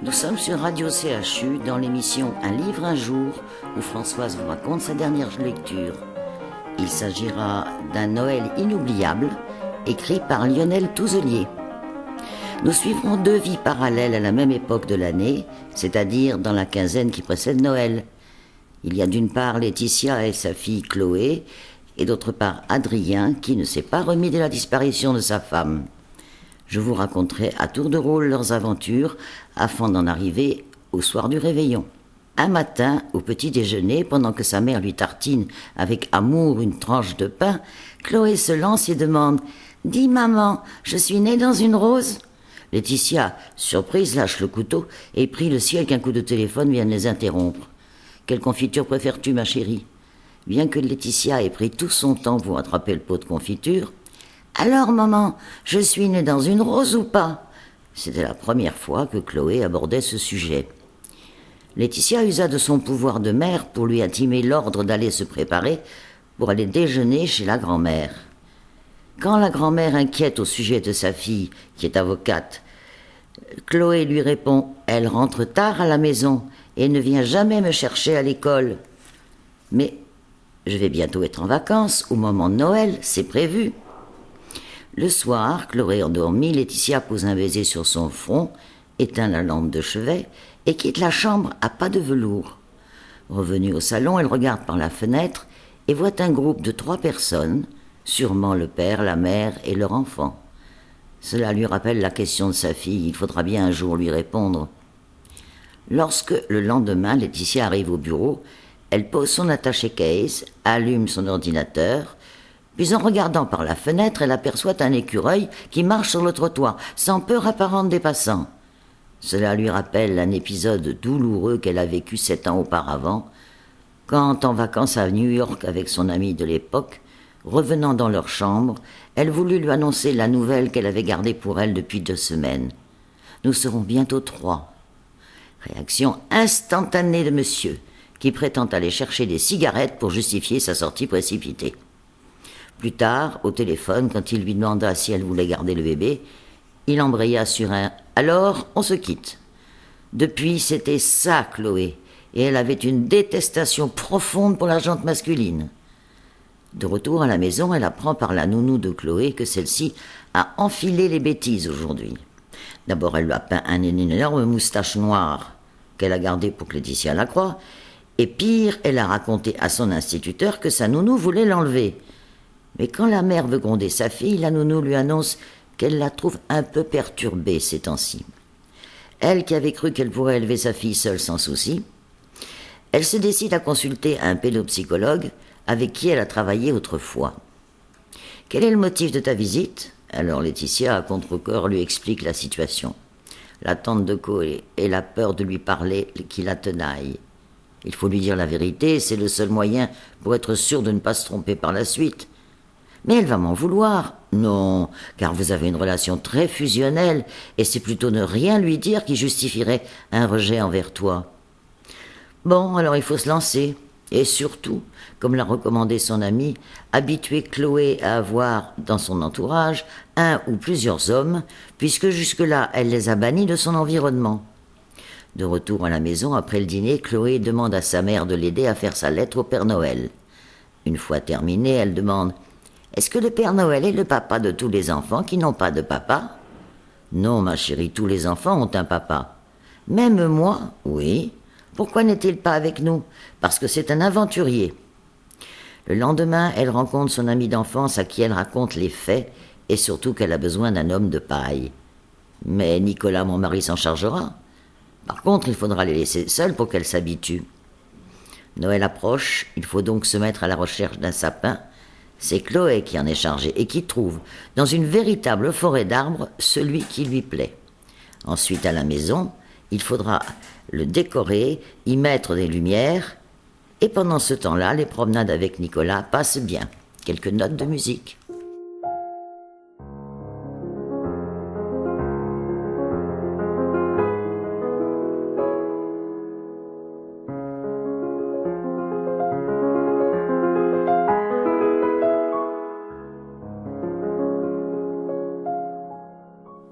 Nous sommes sur Radio CHU dans l'émission Un livre un jour où Françoise vous raconte sa dernière lecture. Il s'agira d'un Noël inoubliable écrit par Lionel Touzelier. Nous suivrons deux vies parallèles à la même époque de l'année, c'est-à-dire dans la quinzaine qui précède Noël. Il y a d'une part Laetitia et sa fille Chloé, et d'autre part Adrien qui ne s'est pas remis de la disparition de sa femme. Je vous raconterai à tour de rôle leurs aventures afin d'en arriver au soir du réveillon. Un matin, au petit déjeuner, pendant que sa mère lui tartine avec amour une tranche de pain, Chloé se lance et demande « Dis maman, je suis née dans une rose ?» Laetitia, surprise, lâche le couteau et prie le ciel qu'un coup de téléphone vienne les interrompre. « Quelle confiture préfères-tu, ma chérie ?» Bien que Laetitia ait pris tout son temps pour attraper le pot de confiture, « Alors, maman, je suis née dans une rose ou pas ?» C'était la première fois que Chloé abordait ce sujet. Laetitia usa de son pouvoir de mère pour lui intimer l'ordre d'aller se préparer pour aller déjeuner chez la grand-mère. Quand la grand-mère inquiète au sujet de sa fille, qui est avocate, Chloé lui répond « Elle rentre tard à la maison et ne vient jamais me chercher à l'école. » Mais je vais bientôt être en vacances, au moment de Noël, c'est prévu. Le soir, Chloé endormie, Laetitia pose un baiser sur son front, éteint la lampe de chevet et quitte la chambre à pas de velours. Revenue au salon, elle regarde par la fenêtre et voit un groupe de 3 personnes, sûrement le père, la mère et leur enfant. Cela lui rappelle la question de sa fille, il faudra bien un jour lui répondre. Lorsque, le lendemain, Laetitia arrive au bureau, elle pose son attaché-case, allume son ordinateur, puis en regardant par la fenêtre, elle aperçoit un écureuil qui marche sur le trottoir, sans peur apparente des passants. Cela lui rappelle un épisode douloureux qu'elle a vécu 7 ans auparavant, quand, en vacances à New York avec son amie de l'époque, revenant dans leur chambre, elle voulut lui annoncer la nouvelle qu'elle avait gardée pour elle depuis 2 semaines. « Nous serons bientôt 3. » Réaction instantanée de monsieur, qui prétend aller chercher des cigarettes pour justifier sa sortie précipitée. Plus tard, au téléphone, quand il lui demanda si elle voulait garder le bébé, il embraya sur un « Alors, on se quitte ». Depuis, c'était ça, Chloé, et elle avait une détestation profonde pour la jante masculine. De retour à la maison, elle apprend par la nounou de Chloé que celle-ci a enfilé les bêtises aujourd'hui. D'abord, elle lui a peint une énorme moustache noire qu'elle a gardée pour que Laetitia la croie, et pire, elle a raconté à son instituteur que sa nounou voulait l'enlever. Mais quand la mère veut gronder sa fille, la nounou lui annonce qu'elle la trouve un peu perturbée ces temps-ci. Elle, qui avait cru qu'elle pourrait élever sa fille seule sans souci, elle se décide à consulter un pédopsychologue avec qui elle a travaillé autrefois. « Quel est le motif de ta visite ?» Alors Laetitia, à contre-cœur, lui explique la situation. L'attente de Chloé et la peur de lui parler qui la tenaillent. Il faut lui dire la vérité, c'est le seul moyen pour être sûr de ne pas se tromper par la suite. Mais elle va m'en vouloir. Non, car vous avez une relation très fusionnelle, et c'est plutôt ne rien lui dire qui justifierait un rejet envers toi. Bon, alors il faut se lancer. Et surtout, comme l'a recommandé son ami, habituer Chloé à avoir dans son entourage un ou plusieurs hommes, puisque jusque-là, elle les a bannis de son environnement. De retour à la maison, après le dîner, Chloé demande à sa mère de l'aider à faire sa lettre au Père Noël. Une fois terminée, elle demande « Est-ce que le Père Noël est le papa de tous les enfants qui n'ont pas de papa ?»« Non, ma chérie, tous les enfants ont un papa. »« Même moi ?»« Oui. » »« Pourquoi n'est-il pas avec nous ? » ?»« Parce que c'est un aventurier. » Le lendemain, elle rencontre son amie d'enfance à qui elle raconte les faits et surtout qu'elle a besoin d'un homme de paille. « Mais Nicolas, mon mari, s'en chargera. Par contre, il faudra les laisser seuls pour qu'elles s'habituent. » Noël approche, il faut donc se mettre à la recherche d'un sapin. C'est Chloé qui en est chargée et qui trouve, dans une véritable forêt d'arbres, celui qui lui plaît. Ensuite, à la maison, il faudra le décorer, y mettre des lumières, et pendant ce temps-là, les promenades avec Nicolas passent bien. Quelques notes de musique.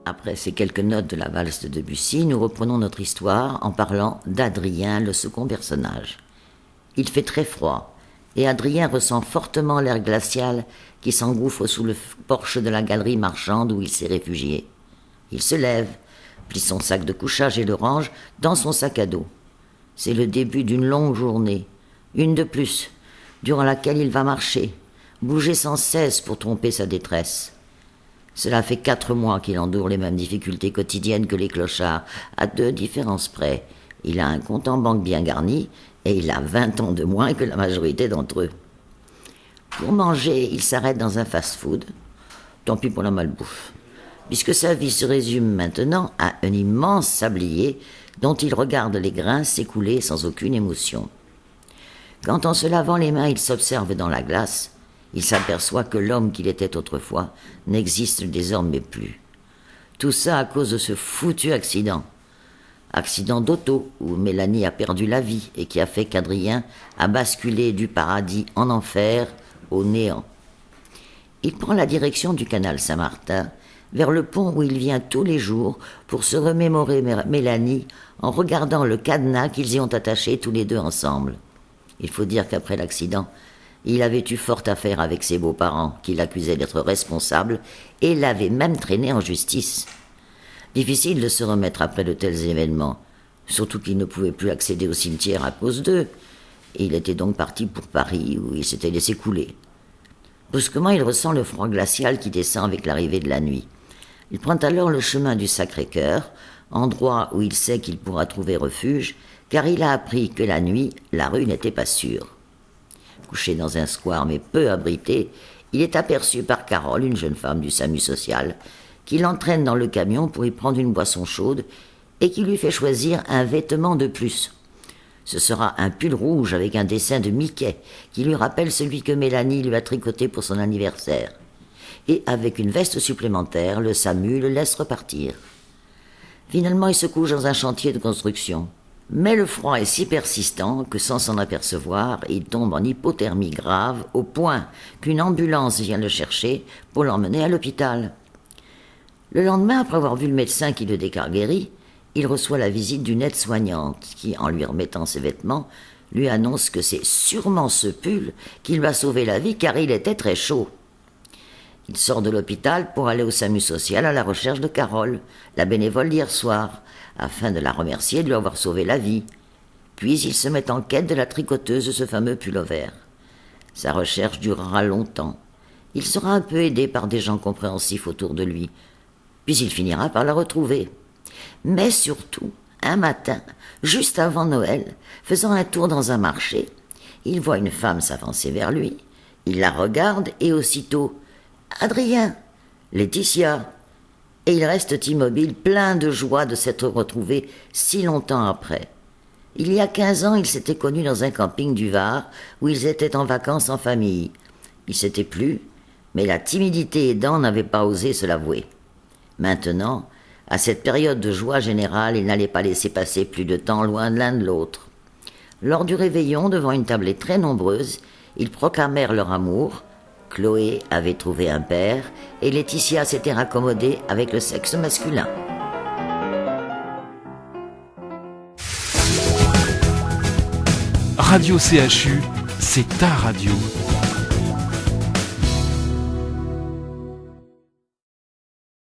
Après ces quelques notes de la valse de Debussy, nous reprenons notre histoire en parlant d'Adrien, le second personnage. Il fait très froid, et Adrien ressent fortement l'air glacial qui s'engouffre sous le porche de la galerie marchande où il s'est réfugié. Il se lève, plie son sac de couchage et le range dans son sac à dos. C'est le début d'une longue journée, une de plus, durant laquelle il va marcher, bouger sans cesse pour tromper sa détresse. Cela fait 4 mois qu'il endoure les mêmes difficultés quotidiennes que les clochards, à 2 différences près. Il a un compte en banque bien garni et il a 20 ans de moins que la majorité d'entre eux. Pour manger, il s'arrête dans un fast-food. Tant pis pour la malbouffe, puisque sa vie se résume maintenant à un immense sablier dont il regarde les grains s'écouler sans aucune émotion. Quand en se lavant les mains, il s'observe dans la glace, il s'aperçoit que l'homme qu'il était autrefois n'existe désormais plus. Tout ça à cause de ce foutu accident. Accident d'auto où Mélanie a perdu la vie et qui a fait qu'Adrien a basculé du paradis en enfer au néant. Il prend la direction du canal Saint-Martin vers le pont où il vient tous les jours pour se remémorer Mélanie en regardant le cadenas qu'ils y ont attaché tous les deux ensemble. Il faut dire qu'après l'accident, il avait eu fort affaire avec ses beaux-parents, qui l'accusaient d'être responsable et l'avaient même traîné en justice. Difficile de se remettre après de tels événements, surtout qu'il ne pouvait plus accéder au cimetière à cause d'eux. Et il était donc parti pour Paris, où il s'était laissé couler. Brusquement, il ressent le froid glacial qui descend avec l'arrivée de la nuit. Il prend alors le chemin du Sacré-Cœur, endroit où il sait qu'il pourra trouver refuge, car il a appris que la nuit, la rue n'était pas sûre. Couché dans un square mais peu abrité, il est aperçu par Carole, une jeune femme du SAMU social, qui l'entraîne dans le camion pour y prendre une boisson chaude et qui lui fait choisir un vêtement de plus. Ce sera un pull rouge avec un dessin de Mickey qui lui rappelle celui que Mélanie lui a tricoté pour son anniversaire. Et avec une veste supplémentaire, le SAMU le laisse repartir. Finalement, il se couche dans un chantier de construction. Mais le froid est si persistant que sans s'en apercevoir, il tombe en hypothermie grave au point qu'une ambulance vient le chercher pour l'emmener à l'hôpital. Le lendemain, après avoir vu le médecin qui le déclare guéri, il reçoit la visite d'une aide-soignante qui, en lui remettant ses vêtements, lui annonce que c'est sûrement ce pull qui lui a sauvé la vie car il était très chaud. Il sort de l'hôpital pour aller au SAMU social à la recherche de Carole, la bénévole d'hier soir, afin de la remercier de lui avoir sauvé la vie. Puis il se met en quête de la tricoteuse de ce fameux pull-over. Sa recherche durera longtemps. Il sera un peu aidé par des gens compréhensifs autour de lui. Puis il finira par la retrouver. Mais surtout, un matin, juste avant Noël, faisant un tour dans un marché, il voit une femme s'avancer vers lui. Il la regarde et aussitôt « Adrien !»« Laetitia !» Et il reste immobile, plein de joie de s'être retrouvé si longtemps après. Il y a 15 ans, ils s'étaient connus dans un camping du Var, où ils étaient en vacances en famille. Ils s'étaient plu, mais la timidité aidant n'avait pas osé se l'avouer. Maintenant, à cette période de joie générale, ils n'allaient pas laisser passer plus de temps loin de l'un de l'autre. Lors du réveillon, devant une tablée très nombreuse, ils proclamèrent leur amour. Chloé avait trouvé un père et Laetitia s'était raccommodée avec le sexe masculin. Radio CHU, c'est ta radio.